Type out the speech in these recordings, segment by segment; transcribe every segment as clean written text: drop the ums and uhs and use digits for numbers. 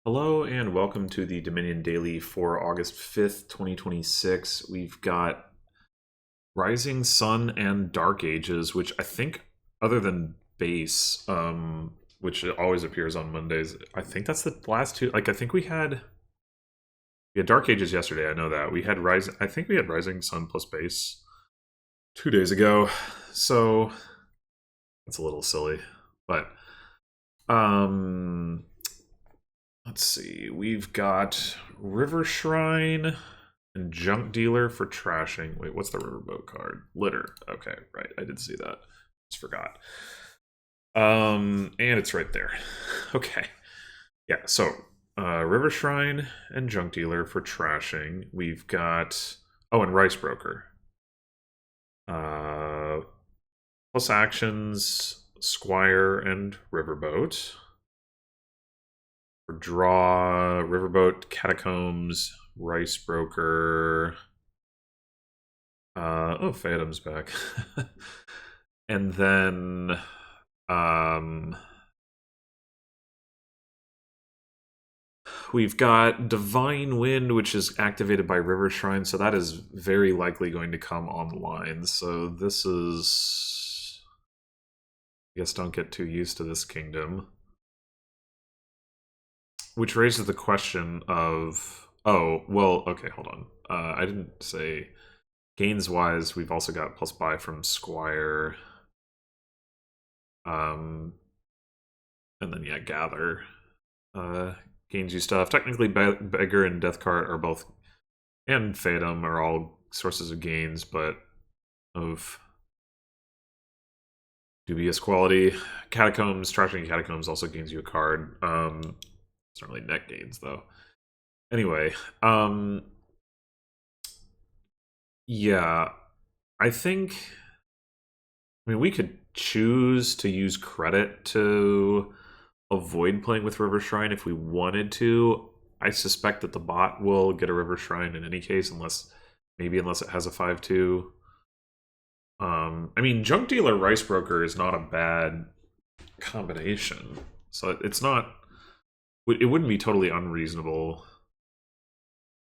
Hello and welcome to the Dominion Daily for August 5th, 2026. We've got Rising Sun and Dark Ages, which I think, other than base, which always appears on Mondays, I think that's the last two. Like, I think we had Dark Ages yesterday. I know that we had Rising. I think we had Rising Sun plus base 2 days ago. So that's a little silly, but um. Let's see. We've got River Shrine and Junk Dealer for trashing. Wait, what's the Riverboat card? Litter. Okay, right. I did see that. Just forgot. And it's right there. Okay. Yeah, so River Shrine and Junk Dealer for trashing. We've got and Rice Broker. Plus actions, Squire and Riverboat. Draw, Riverboat, Catacombs, Rice Broker. Phantom's back. And then we've got Divine Wind, which is activated by River Shrine, so that is very likely going to come online. So this is, I guess, don't get too used to this kingdom. Which raises the question of, okay, hold on. I didn't say gains-wise, we've also got plus buy from Squire. And then, yeah, Gather. Gains you stuff. Technically, Beggar and Deathcart are both, and Phantom are all sources of gains, but of dubious quality. Catacombs, trashing Catacombs also gains you a card. It's not really net gains, though. Anyway, yeah, I mean, we could choose to use credit to avoid playing with River Shrine if we wanted to. I suspect that the bot will get a River Shrine in any case, unless it has a 5/2. I mean, Junk Dealer Rice Broker is not a bad combination, so it's not. It wouldn't be totally unreasonable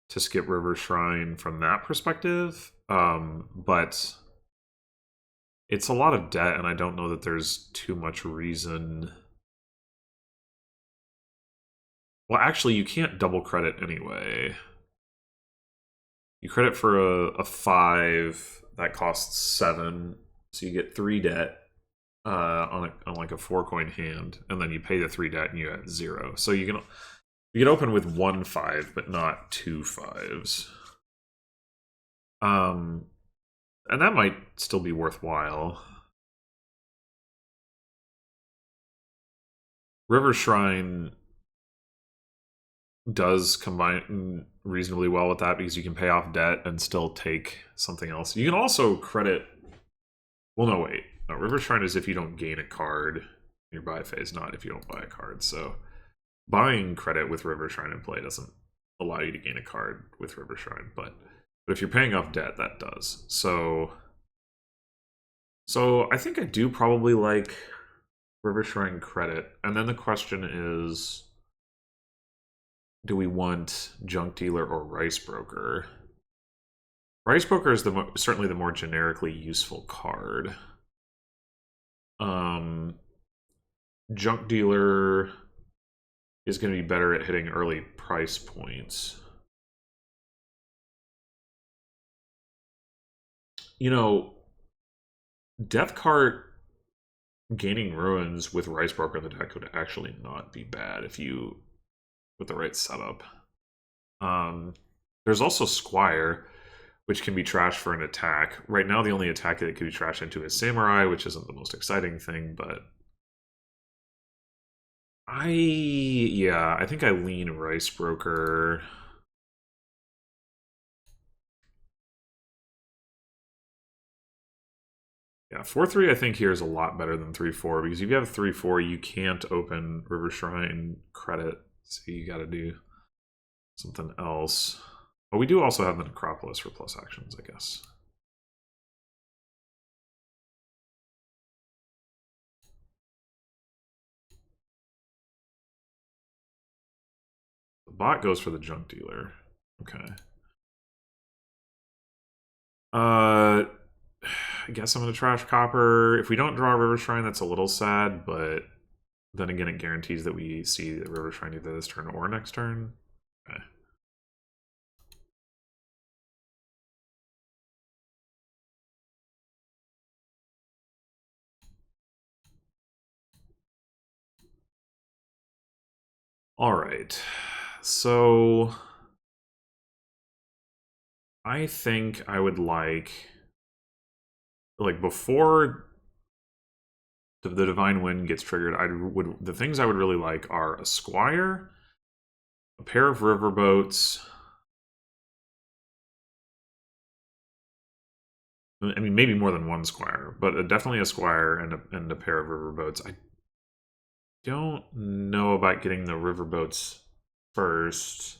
to skip River Shrine from that perspective, but it's a lot of debt, and I don't know that there's too much reason. Well, actually, you can't double credit anyway. You credit for a 5 that costs 7, so you get 3 debt on like a 4-coin hand, and then you pay the 3 debt and you add 0. So you can open with 1 5, but not 2 5s. And that might still be worthwhile. River Shrine does combine reasonably well with that because you can pay off debt and still take something else. You can also credit. Well, no, wait. No, River Shrine is if you don't gain a card in your buy phase, not if you don't buy a card. So buying credit with River Shrine in play doesn't allow you to gain a card with River Shrine, but if you're paying off debt, that does. So I think I do probably like River Shrine credit. And then the question is, do we want Junk Dealer or Rice Broker? Rice Broker is certainly the more generically useful card. Junk Dealer is going to be better at hitting early price points. You know, Deathcart gaining ruins with Rice Broker in the deck would actually not be bad if you with the right setup. There's also Squire, which can be trashed for an attack. Right now, the only attack that it could be trashed into is Samurai, which isn't the most exciting thing, but I think I lean Rice Broker. Yeah, 4-3 I think here is a lot better than 3-4 because if you have 3-4, you can't open River Shrine credit, so you got to do something else. But we do also have the Necropolis for plus actions, I guess. The bot goes for the junk dealer. Okay. I guess I'm gonna trash copper. If we don't draw a River Shrine, that's a little sad, but then again, it guarantees that we see the River Shrine either this turn or next turn. Okay. All right. So I think I would like before the Divine Wind gets triggered, the things I would really like are a Squire, a pair of Riverboats. I mean, maybe more than one Squire, but definitely a Squire and a pair of Riverboats. I don't know about getting the Riverboats first.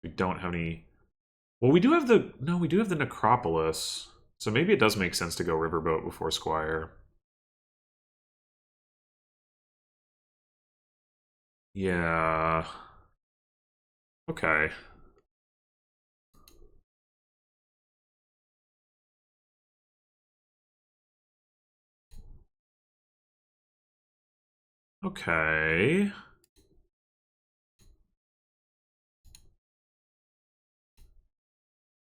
We don't have any. Well, we do have the we do have the Necropolis, so maybe it does make sense to go Riverboat before Squire. Yeah. Okay. Okay.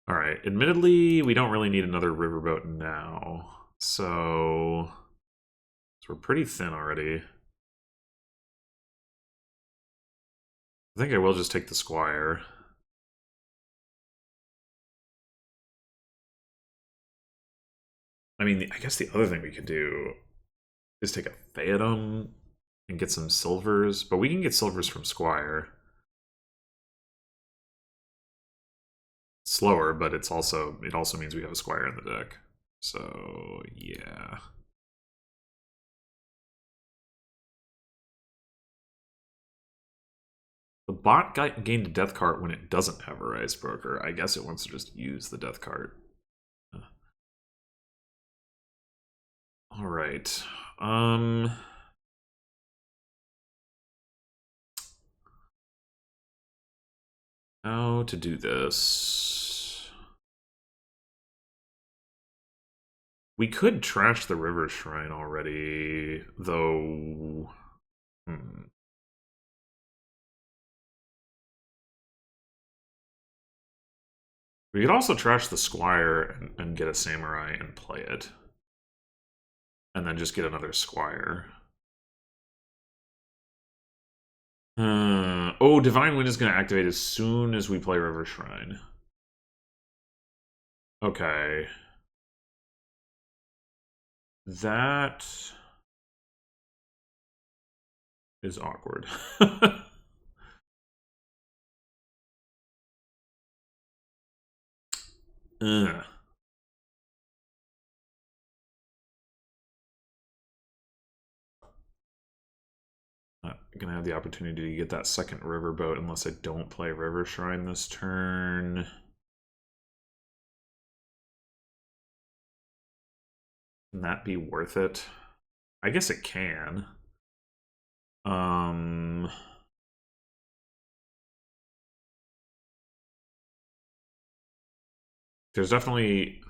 All right. Admittedly, we don't really need another Riverboat now, so we're pretty thin already. I think I will just take the Squire. I mean, I guess the other thing we could do is take a Theodem and get some silvers, but we can get silvers from Squire. Slower, but it also means we have a Squire in the deck. So yeah. The bot gained a death card when it doesn't have a Rise Broker. I guess it wants to just use the death card. All right. How to do this? We could trash the River Shrine already, though. We could also trash the Squire and get a Samurai and play it. And then just get another Squire. Oh, Divine Wind is going to activate as soon as we play River Shrine. Okay. That is awkward. Ugh. Not gonna have the opportunity to get that second Riverboat unless I don't play River Shrine this turn. Can that be worth it? I guess it can. There's definitely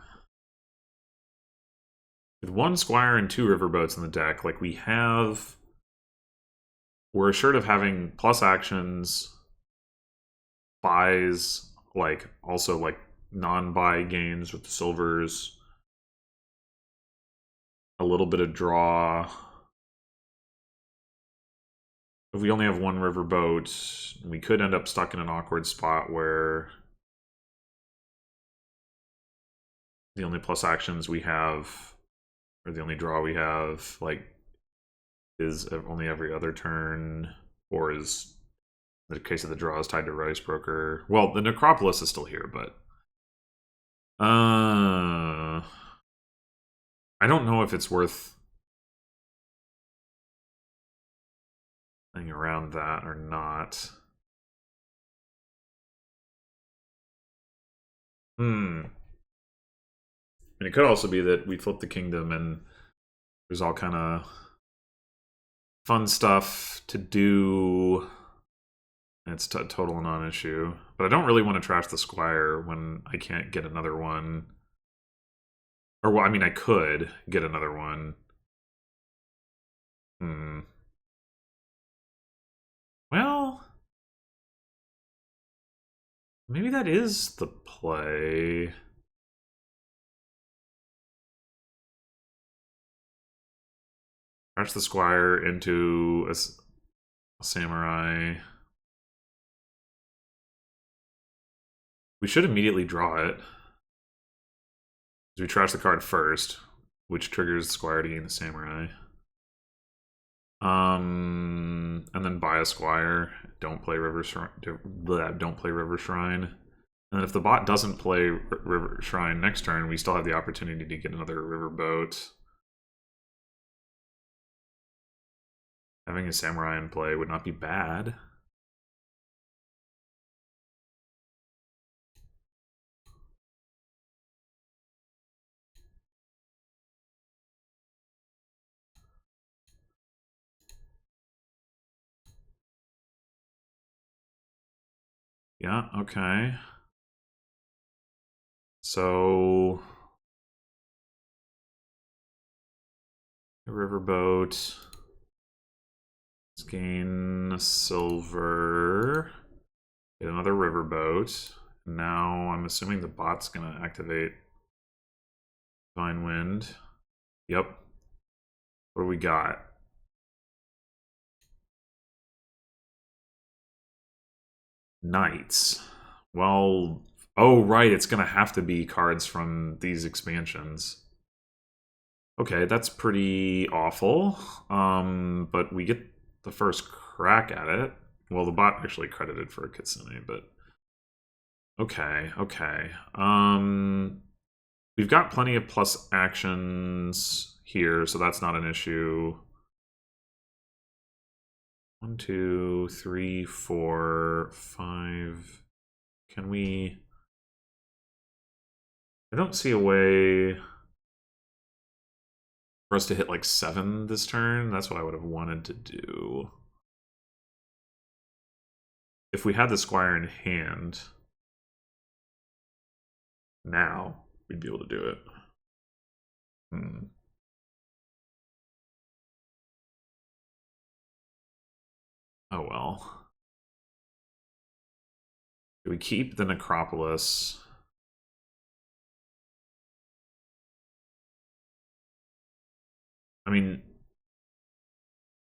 with one Squire and two Riverboats in the deck, like we're assured of having plus actions, buys, like also like non-buy gains with the silvers, a little bit of draw. If we only have one Riverboat, we could end up stuck in an awkward spot where the only plus actions we have, or the only draw we have, like, is only every other turn, or is, in the case of the draw, is tied to Rise Broker. Well, the Necropolis is still here, but I don't know if it's worth playing around that or not. And it could also be that we flip the kingdom and there's all kind of fun stuff to do. It's total non-issue. But I don't really want to trash the Squire when I can't get another one. Or, well, I mean, I could get another one. Hmm. Well, maybe that is the play. Trash the Squire into a Samurai. We should immediately draw it. We trash the card first, which triggers the Squire to gain the Samurai. And then buy a Squire. Don't play River Shrine. Don't play River Shrine. And if the bot doesn't play River Shrine next turn, we still have the opportunity to get another Riverboat. Having a Samurai in play would not be bad. Yeah, okay. So Riverboat. Let's gain a silver. Get another Riverboat. Now I'm assuming the bot's gonna activate Divine Wind. Yep. What do we got? Knights. Well, oh right, it's gonna have to be cards from these expansions. Okay, that's pretty awful. But we get the first crack at it. Well, the bot actually credited for a Kitsune, but okay, okay. We've got plenty of plus actions here, so that's not an issue. 1, 2, 3, 4, 5. Can we? I don't see a way for us to hit like 7 this turn. That's what I would have wanted to do. If we had the Squire in hand, now we'd be able to do it. Oh well. Do we keep the Necropolis? I mean,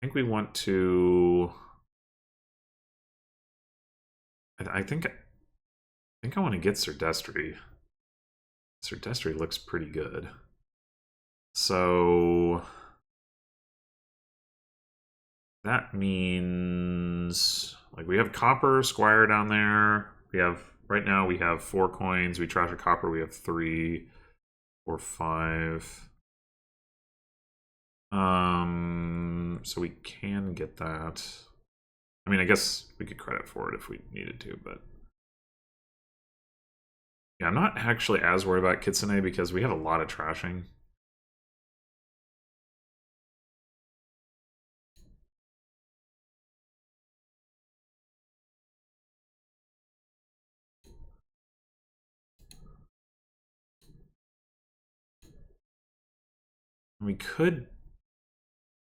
I think we want to. I think I want to get Sir Destry. Sir Destry looks pretty good. So that means like we have copper Squire down there. We have right now we have 4 coins. We trash a copper. We have 3 or 5. So we can get that. I mean, I guess we could credit for it if we needed to, but yeah, I'm not actually as worried about Kitsune because we have a lot of trashing. We could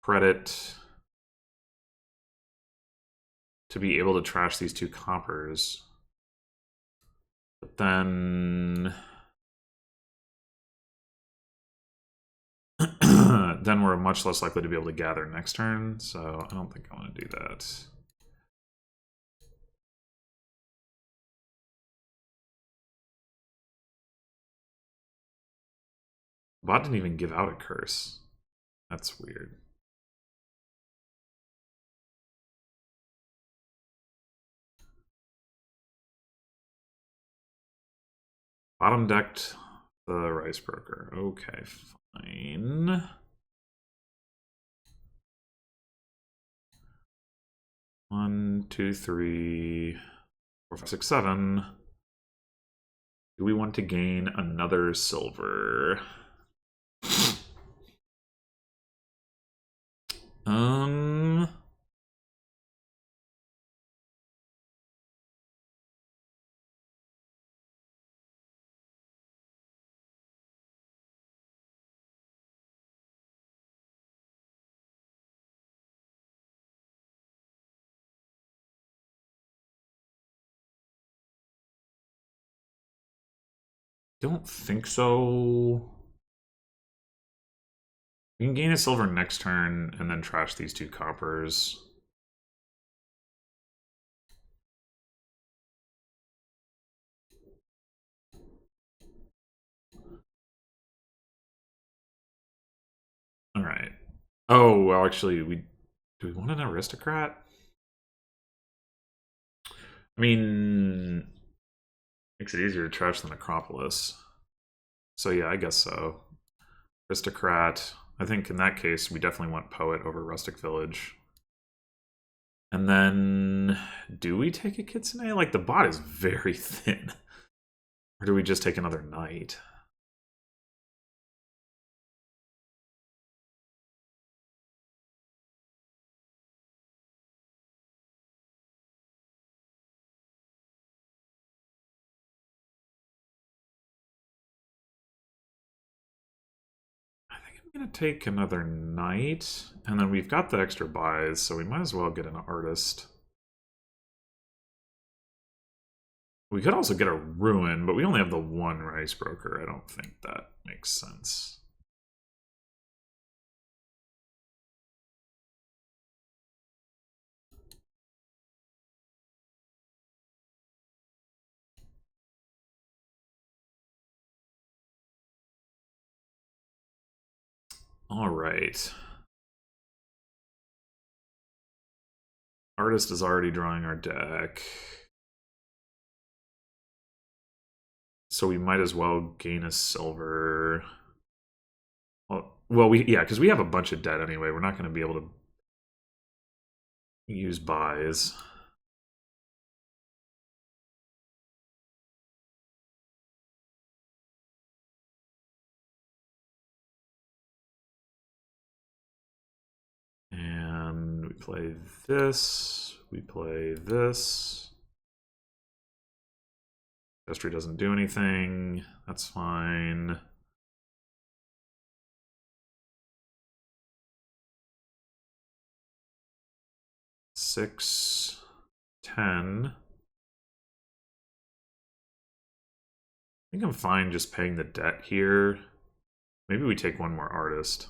credit to be able to trash these 2 coppers. But then then we're much less likely to be able to gather next turn, so I don't think I want to do that. Bot didn't even give out a curse. That's weird. Bottom decked the Rice Broker. Okay, fine. One, two, three, 4, 5, 6, 7. Do we want to gain another silver? Don't think so. We can gain a silver next turn and then trash these 2 coppers. All right. Oh, well, actually, do we want an aristocrat? I mean, makes it easier to trash than Acropolis. So yeah, I guess so. Aristocrat. I think in that case, we definitely want Poet over Rustic Village. And then, do we take a Kitsune? Like, the bot is very thin. Or do we just take another Knight? I think I'm going to take another Knight. And then we've got the extra buys, so we might as well get an Artist. We could also get a Ruin, but we only have the 1 Rice Broker. I don't think that makes sense. All right. Artist is already drawing our deck. So we might as well gain a silver. Well, because we have a bunch of debt anyway. We're not going to be able to use buys. And we play this. We play this. History doesn't do anything. That's fine. Six, 10. I think I'm fine just paying the debt here. Maybe we take 1 more artist.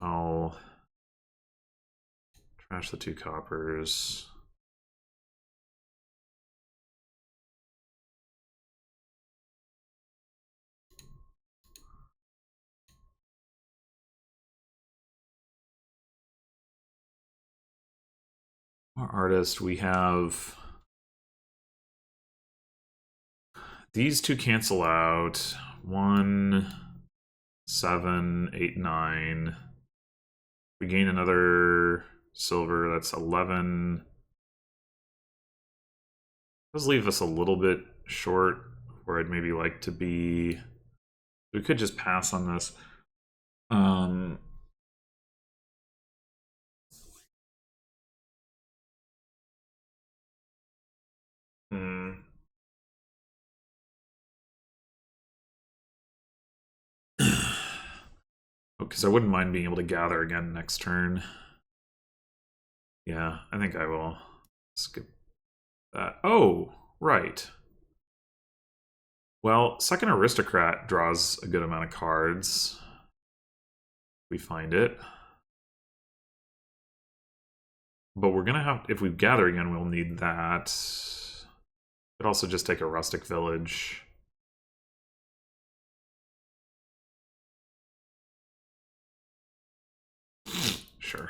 I'll trash the 2 coppers. Our artist, we have these 2 cancel out. 1, 7, 8, 9. We gain another silver. That's 11. Does leave us a little bit short where I'd maybe like to be. We could just pass on this. Because I wouldn't mind being able to gather again next turn. Yeah, I think I will skip that. Oh, right. Well, second aristocrat draws a good amount of cards. We find it. But we're gonna have, if we gather again, we'll need that. Could also just take a rustic village. Sure.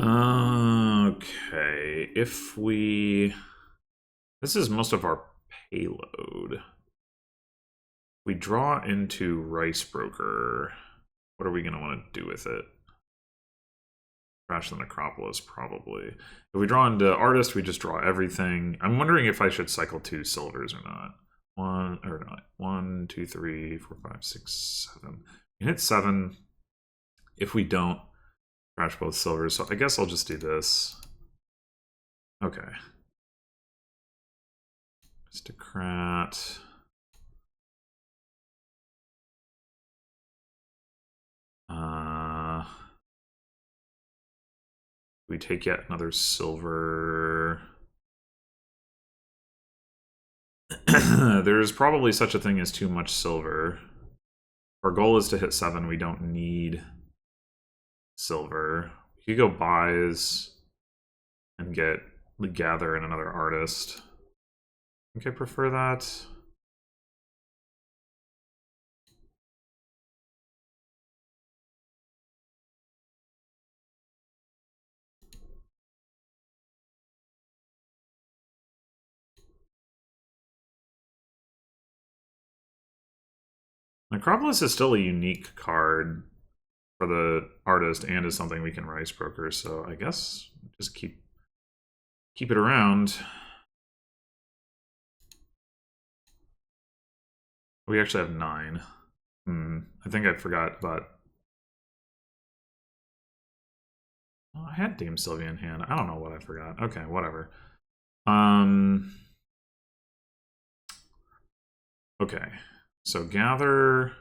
Okay, if we... This is most of our payload. We draw into Rice Broker. What are we going to want to do with it? Crash the Necropolis, probably. If we draw into Artist, we just draw everything. I'm wondering if I should cycle 2 silvers or not. 1, 2, 3, 4, 5, 6, 7. We hit 7. If we don't, Crash both silvers, so I guess I'll just do this. Okay. Aristocrat. We take yet another silver. There's probably such a thing as too much silver. Our goal is to hit 7. We don't need silver. You go buys and get gather in another artist. I think I prefer that. Necropolis is still a unique card for the artist and is something we can rice broker, so I guess just keep it around. We actually have 9. I think I forgot about... Oh, I had Dame Sylvia in hand. I don't know what I forgot. Okay, whatever. Okay, so gather...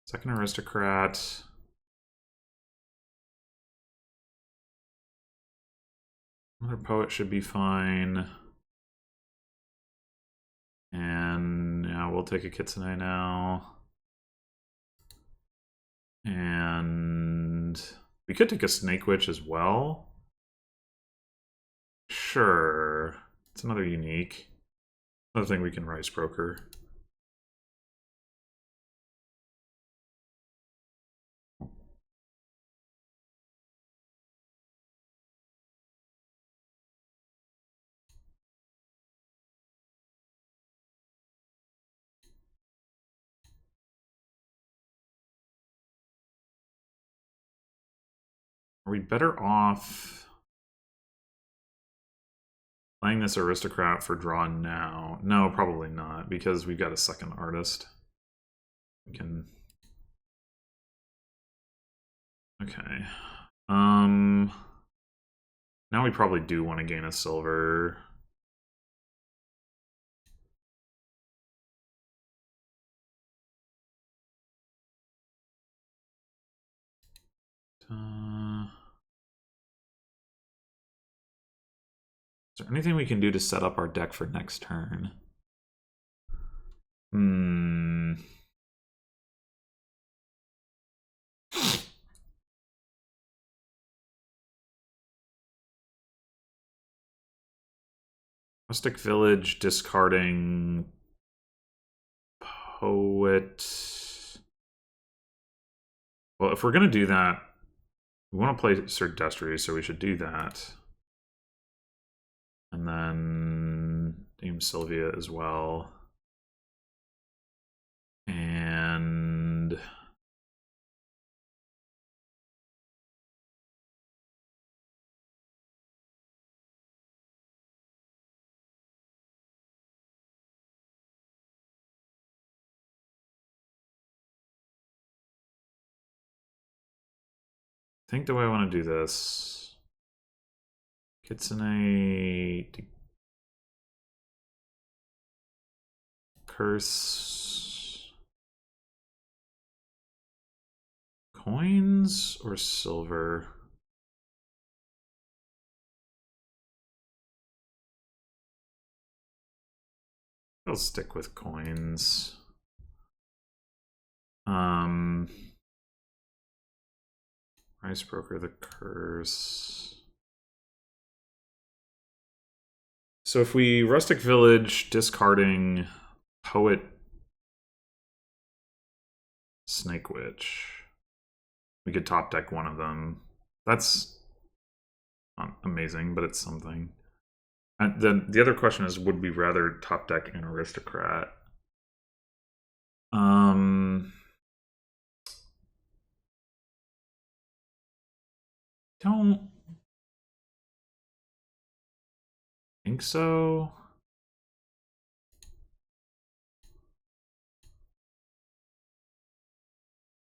Second aristocrat... Another poet should be fine. And yeah, we'll take a Kitsune now. And we could take a Snake Witch as well. Sure. It's another unique. Another thing we can rice broker. Are we better off playing this aristocrat for draw now? No, probably not, because we've got a second artist. We can... Okay. Now we probably do want to gain a silver. Is there anything we can do to set up our deck for next turn? Rustic Village, discarding Poet. Well, if we're going to do that, we want to play Sir Destry, so we should do that. And then Dame Sylvia as well. And... I think the way I want to do this... Kitsune... Curse... Coins or silver? I'll stick with coins. Rice broker the curse. So if we Rustic Village, discarding Poet Snake Witch, we could top deck one of them. That's not amazing, but it's something. And then the other question is, would we rather top deck an aristocrat? Don't think so.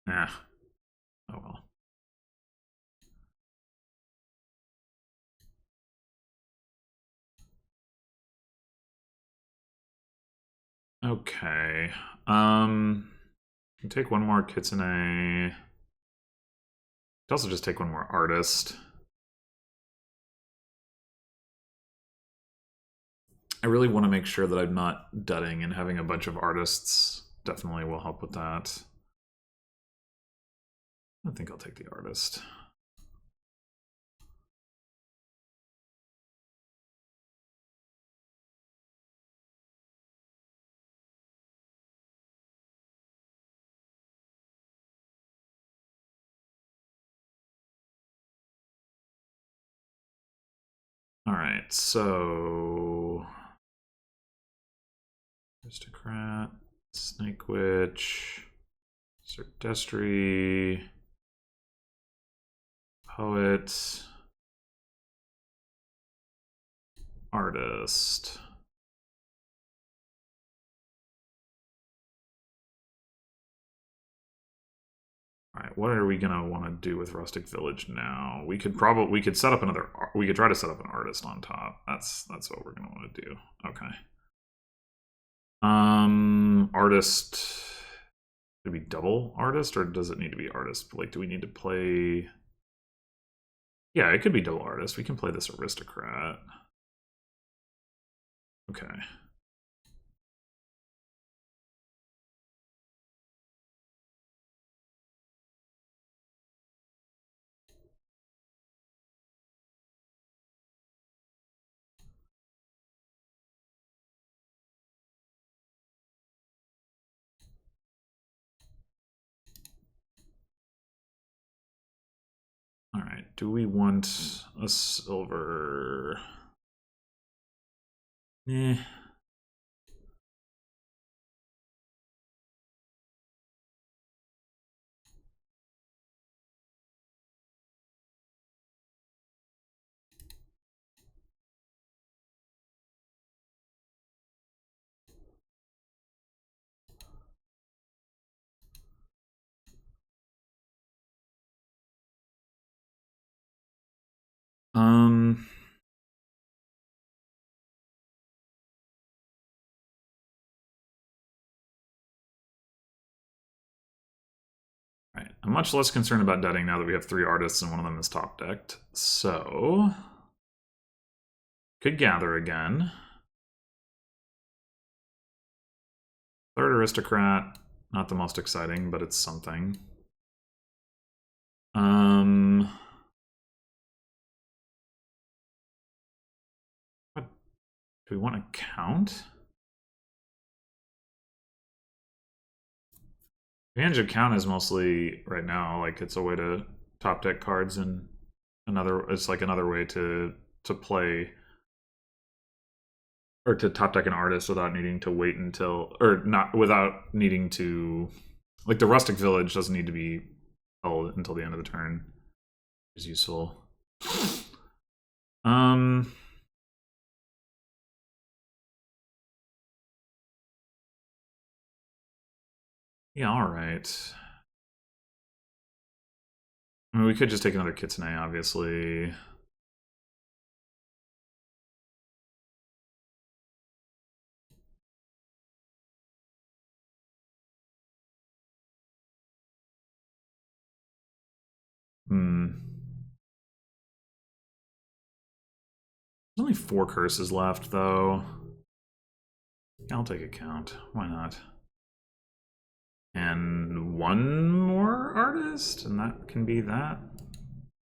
Oh well. Okay. Take one more Kitsune. Could also just take one more artist. I really want to make sure that I'm not dudding, and having a bunch of artists definitely will help with that. I think I'll take the artist. All right, so Aristocrat, Snake Witch, Destry, Poet, Artist. All right, what are we gonna want to do with Rustic Village now? We could set up another. We could try to set up an artist on top. That's what we're gonna want to do. Okay. Artist. Could it be double artist, or does it need to be artist? Like, do we need to play? Yeah, it could be double artist. We can play this aristocrat. Okay. All right. Do we want a silver? Eh. Right. I'm much less concerned about deading now that we have 3 artists and one of them is top decked. So could gather again. Third aristocrat, not the most exciting, but it's something. What do we want to count? The advantage of count is mostly right now, like it's a way to top deck cards, and it's like another way to play or to top deck an artist without needing to wait until, or not without needing to, like the Rustic Village doesn't need to be held until the end of the turn. Is useful. Yeah, all right. I mean, we could just take another Kitsune, obviously. There's only 4 curses left, though. I'll take a count. Why not? And one more artist, and that can be that,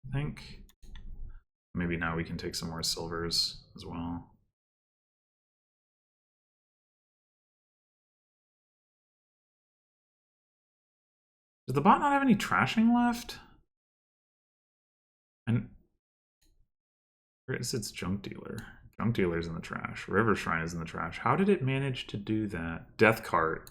I think. Maybe now we can take some more silvers as well. Does the bot not have any trashing left? And where is its junk dealer? Junk dealer's in the trash. River Shrine is in the trash. How did it manage to do that? Death Cart.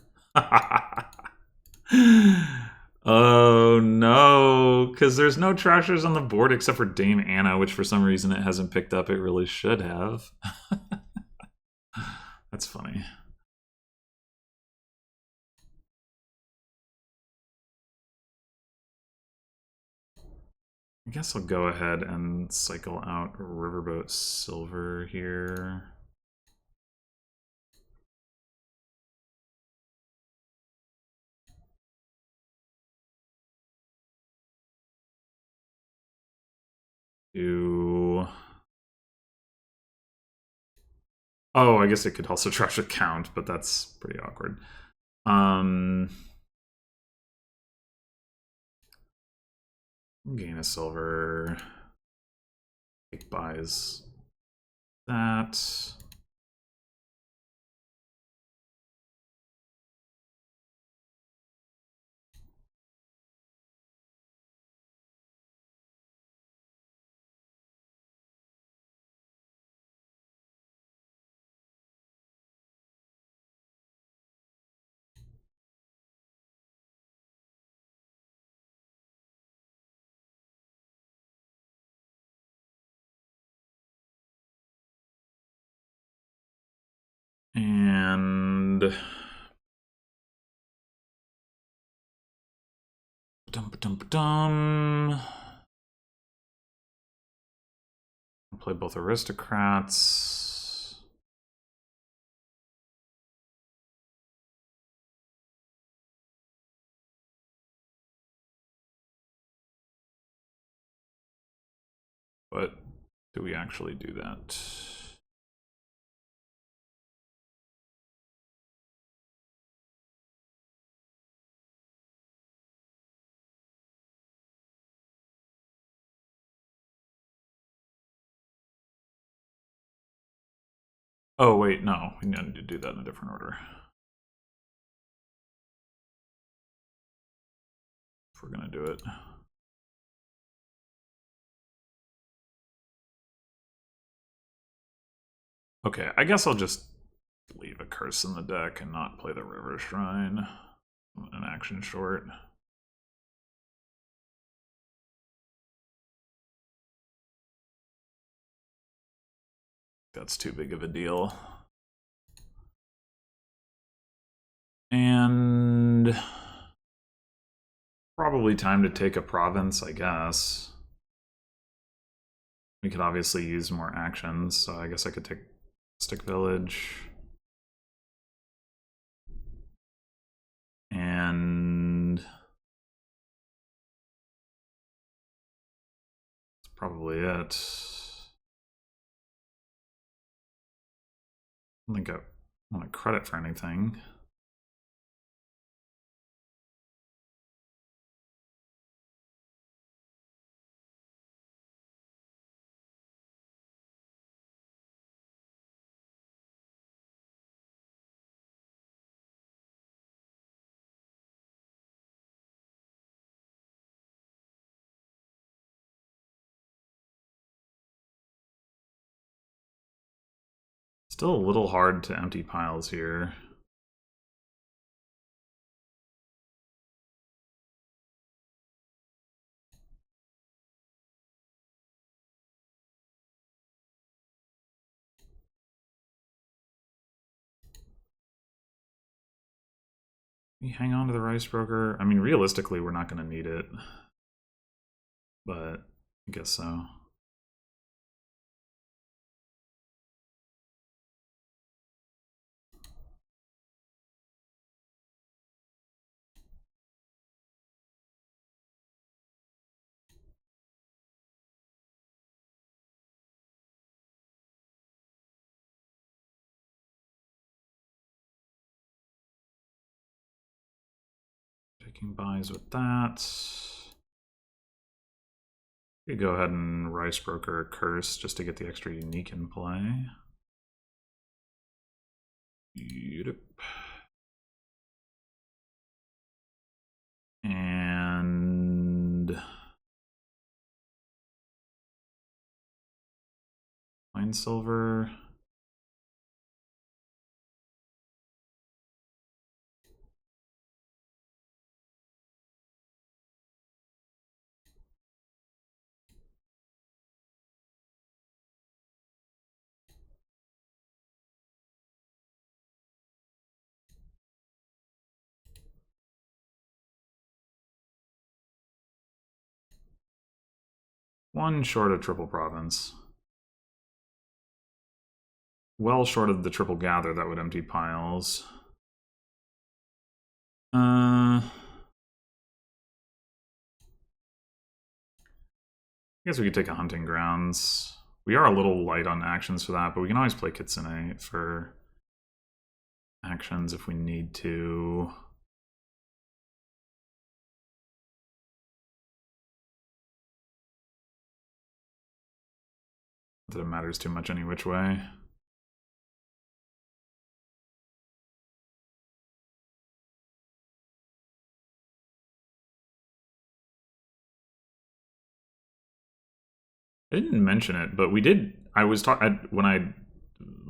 Oh no, because there's no trashers on the board except for Dame Anna, which for some reason it hasn't picked up. It really should have. That's funny. I guess I'll go ahead and cycle out Riverboat Silver here. Do... Oh, I guess it could also trash a count, but that's pretty awkward. Gain a silver. Take buys that. And play both aristocrats. But do we actually do that? Oh, wait, no. We need to do that in a different order. If we're going to do it. Okay, I guess I'll just leave a curse in the deck and not play the River Shrine. An action short. That's too big of a deal. And probably time to take a province, I guess. We could obviously use more actions, so I guess I could take Stick Village. And that's probably it. I don't think I want to credit for anything. Still a little hard to empty piles here. We hang on to the Rice Broker. I mean, realistically, we're not going to need it. But I guess so. Taking buys with that. We could go ahead and Rice Broker Curse just to get the extra unique in play. Yep. And Fine Silver. One short of Triple Province. Well short of the Triple Gather that would empty piles. I guess we could take a hunting grounds. We are a little light on actions for that, but we can always play Kitsune for actions if we need to. Not that it matters too much any which way. I didn't mention it, but we did. I was talking when I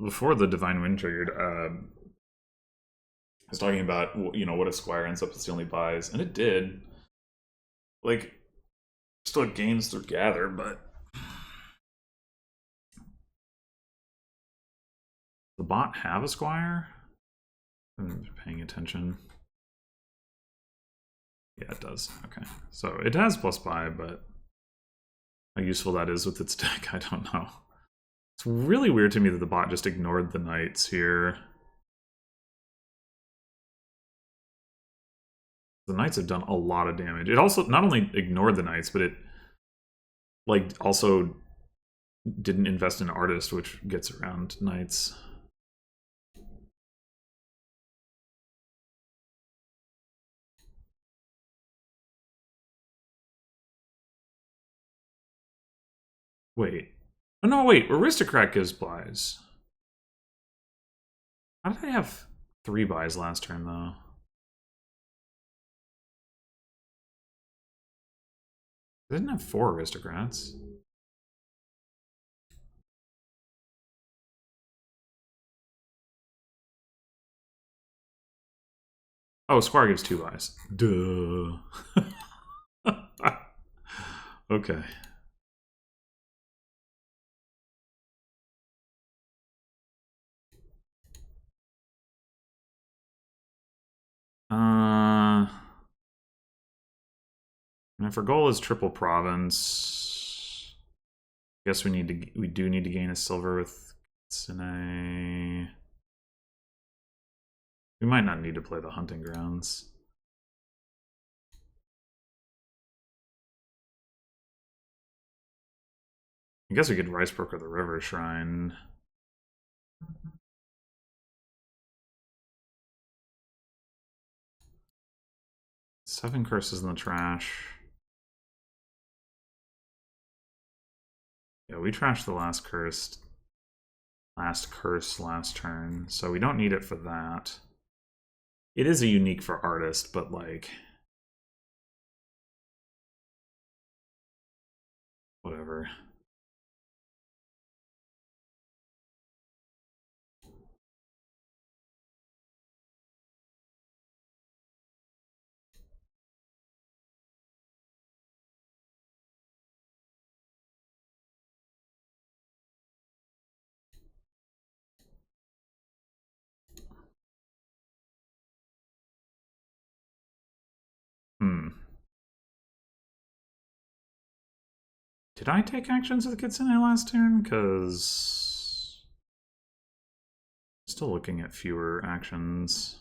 before the Divine Wind triggered. I was talking about what if Squire ends up as the only buys, and it did. Like, still gains through gather, but the bot have a Squire? I'm paying attention. Yeah, it does. Okay, so it has plus buy, but how useful that is with its deck, I don't know. It's really weird to me that the bot just ignored the knights here. The knights have done a lot of damage. It also not only ignored the knights, but it also didn't invest in artist, which gets around knights. Wait. Oh no, wait, Aristocrat gives buys. How did I have 3 buys last turn though? I didn't have 4 aristocrats. Oh, Squire gives 2 buys. Duh. Okay. And if our goal is triple province, I guess we do need to gain a silver with Kitsune. We might not need to play the hunting grounds. I guess we could Rice Brook or the River Shrine. Seven curses in the trash. Yeah, we trashed the last curse last turn, so we don't need it for that. It is a unique for artist, but like whatever. Did I take actions with Kitsune last turn? Because still looking at fewer actions.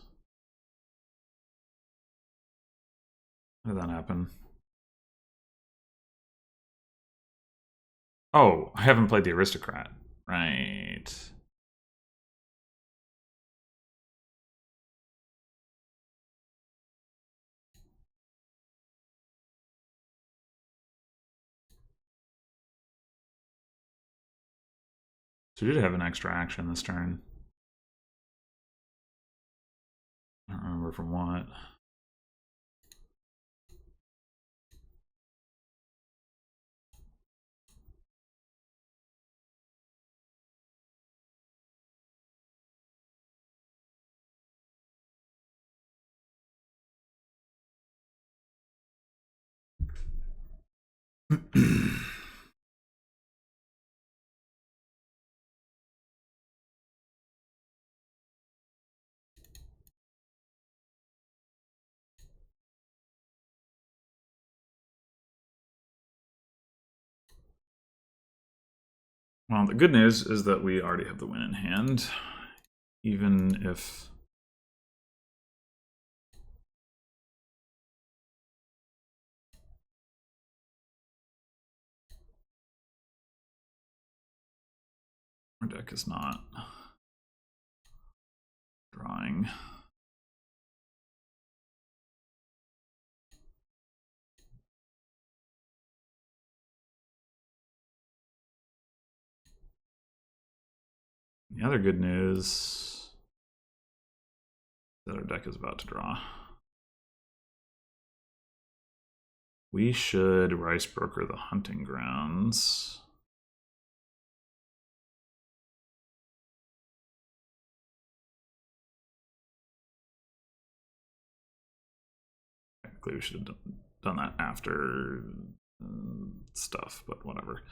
How did that happen? Oh, I haven't played the Aristocrat. Right. So we did have an extra action this turn. I don't remember from what. Well, the good news is that we already have the win in hand, even if Our deck is not drawing. The other good news is that our deck is about to draw. We should Rice Broker the Hunting Grounds. Technically, we should have done that after stuff, but whatever.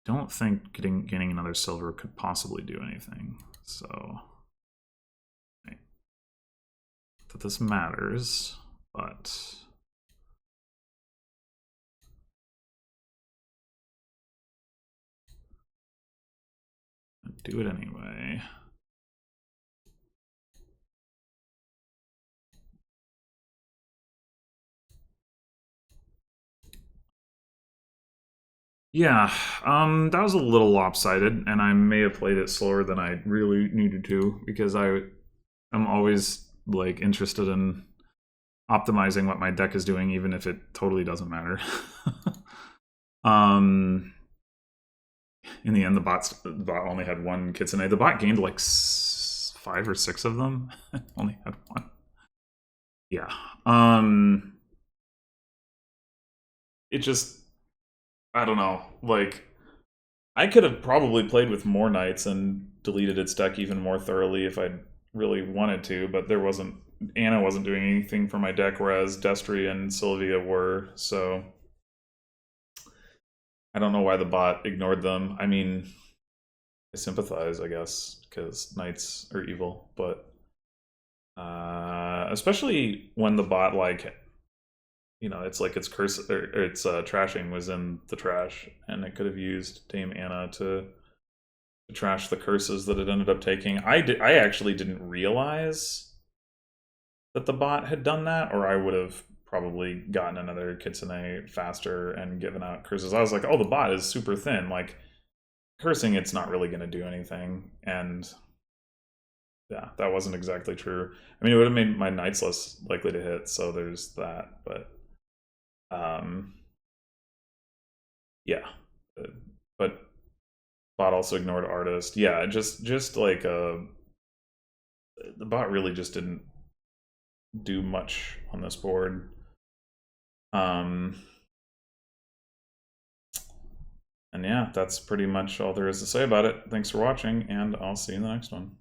Don't think gaining another silver could possibly do anything. So, right. That this matters, but do it anyway. Yeah, that was a little lopsided, and I may have played it slower than I really needed to, because I'm always like interested in optimizing what my deck is doing, even if it totally doesn't matter. In the end, the bot only had one Kitsune. The bot gained like 5 or 6 of them. Only had one. Yeah. It just, I don't know. Like, I could have probably played with more knights and deleted its deck even more thoroughly if I really wanted to, but there wasn't. Anna wasn't doing anything for my deck, whereas Destry and Sylvia were. So I don't know why the bot ignored them. I mean, I sympathize, I guess, because knights are evil, but especially when the bot, like, you know, it's like its curse or its trashing was in the trash, and it could have used Dame Anna to trash the curses that it ended up taking. I actually didn't realize that the bot had done that, or I would have probably gotten another Kitsune faster and given out curses. I was like, oh, the bot is super thin. Like, cursing, it's not really going to do anything. And yeah, that wasn't exactly true. I mean, it would have made my knights less likely to hit, so there's that. But yeah, but bot also ignored artist. Yeah, just like the bot really just didn't do much on this board. And yeah, that's pretty much all there is to say about it. Thanks for watching, and I'll see you in the next one.